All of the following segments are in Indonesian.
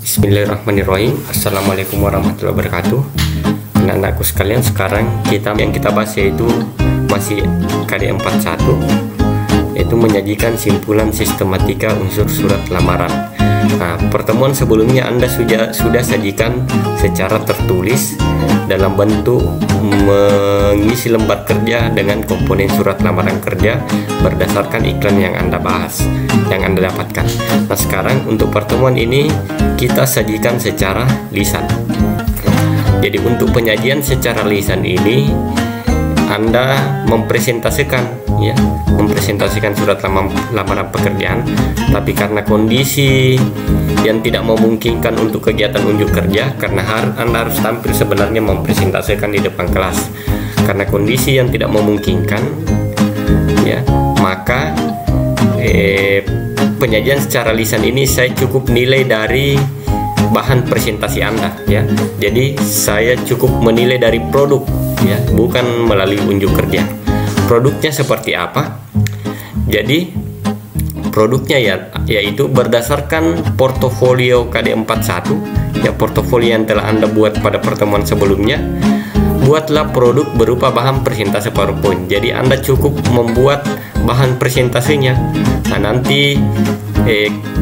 Bismillahirrahmanirrahim. Assalamualaikum warahmatullahi wabarakatuh. Anak-anakku sekalian, sekarang yang kita bahas yaitu masih KD41, yaitu menyajikan simpulan sistematika unsur surat lamaran. Nah, pertemuan sebelumnya Anda sudah sajikan secara tertulis dalam bentuk mengisi lembar kerja dengan komponen surat lamaran kerja berdasarkan iklan yang Anda bahas, yang Anda dapatkan. Nah, sekarang untuk pertemuan ini kita sajikan secara lisan. Jadi untuk penyajian secara lisan ini Anda mempresentasikan surat lamaran pekerjaan, tapi karena kondisi yang tidak memungkinkan untuk kegiatan unjuk kerja, karena Anda harus tampil sebenarnya mempresentasikan di depan kelas. Karena kondisi yang tidak memungkinkan, ya, maka penyajian secara lisan ini saya cukup nilai dari bahan presentasi Anda, ya. Jadi saya cukup menilai dari produk, ya, bukan melalui unjuk kerja. Produknya seperti apa? Jadi produknya yaitu berdasarkan portofolio KD41, ya, portofolio yang telah Anda buat pada pertemuan sebelumnya. Buatlah produk berupa bahan presentasi PowerPoint. Jadi Anda cukup membuat bahan presentasinya. Nah, nanti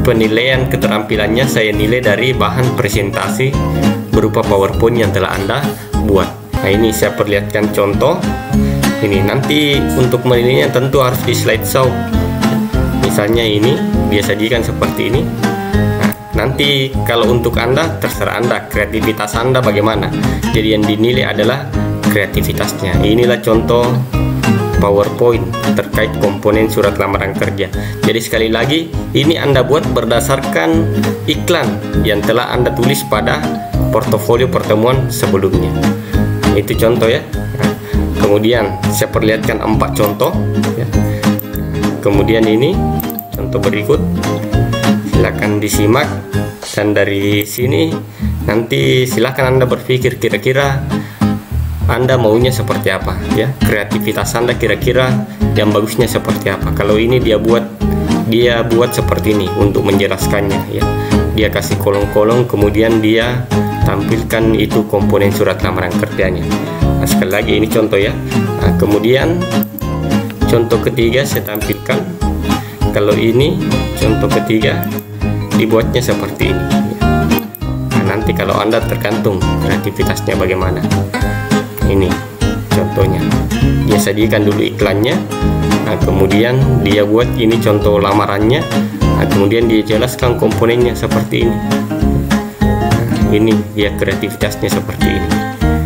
penilaian keterampilannya saya nilai dari bahan presentasi berupa PowerPoint yang telah Anda buat. Nah, ini saya perlihatkan contoh. Ini nanti untuk menilainya tentu harus di slideshow. Misalnya ini dia sajikan seperti ini. Nah, nanti kalau untuk Anda, terserah Anda, kreativitas Anda bagaimana. Jadi yang dinilai adalah kreativitasnya. Inilah contoh PowerPoint terkait komponen surat lamaran kerja. Jadi sekali lagi, ini Anda buat berdasarkan iklan yang telah Anda tulis pada portofolio pertemuan sebelumnya. Itu contoh, ya. Nah, kemudian saya perlihatkan 4 contoh, ya. Kemudian ini contoh berikut, silakan disimak, dan dari sini nanti silakan Anda berpikir kira-kira Anda maunya seperti apa, ya, kreativitas Anda kira-kira yang bagusnya seperti apa. Kalau ini dia buat seperti ini untuk menjelaskannya, ya. Dia kasih kolom-kolom, kemudian dia tampilkan itu komponen surat lamaran kerjanya. Nah, sekali lagi ini contoh, ya. Nah, kemudian contoh ketiga saya tampilkan. Kalau ini contoh ketiga dibuatnya seperti ini, ya. Nah, nanti kalau Anda tergantung kreativitasnya bagaimana. Ini contohnya, dia sajikan dulu iklannya, nah, kemudian dia buat ini contoh lamarannya, nah, kemudian dia jelaskan komponennya seperti ini. Nah, ini dia kreativitasnya seperti ini.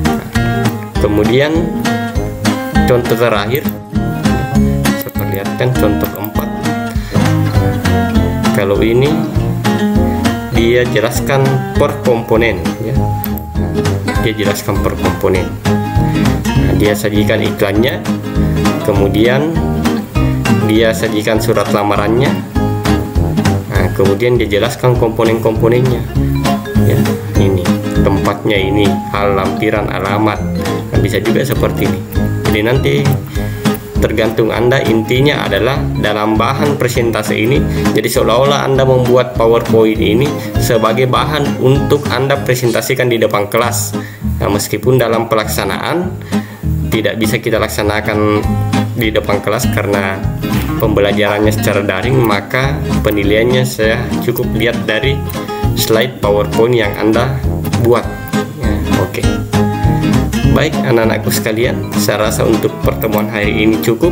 Nah, kemudian contoh terakhir saya perlihatkan contoh keempat. Kalau ini dia jelaskan per komponen, ya. Dia jelaskan per komponen. Nah, dia sajikan iklannya, kemudian dia sajikan surat lamarannya, nah, kemudian dia jelaskan komponen-komponennya, ya. Ini tempatnya, ini hal lampiran alamat. Nah, bisa juga seperti ini. Jadi nanti tergantung Anda, intinya adalah dalam bahan presentasi ini, jadi seolah-olah Anda membuat PowerPoint ini sebagai bahan untuk Anda presentasikan di depan kelas. Nah, meskipun dalam pelaksanaan tidak bisa kita laksanakan di depan kelas karena pembelajarannya secara daring, maka penilaiannya saya cukup lihat dari slide PowerPoint yang Anda buat, ya. Oke. Baik anak-anakku sekalian, saya rasa untuk pertemuan hari ini cukup.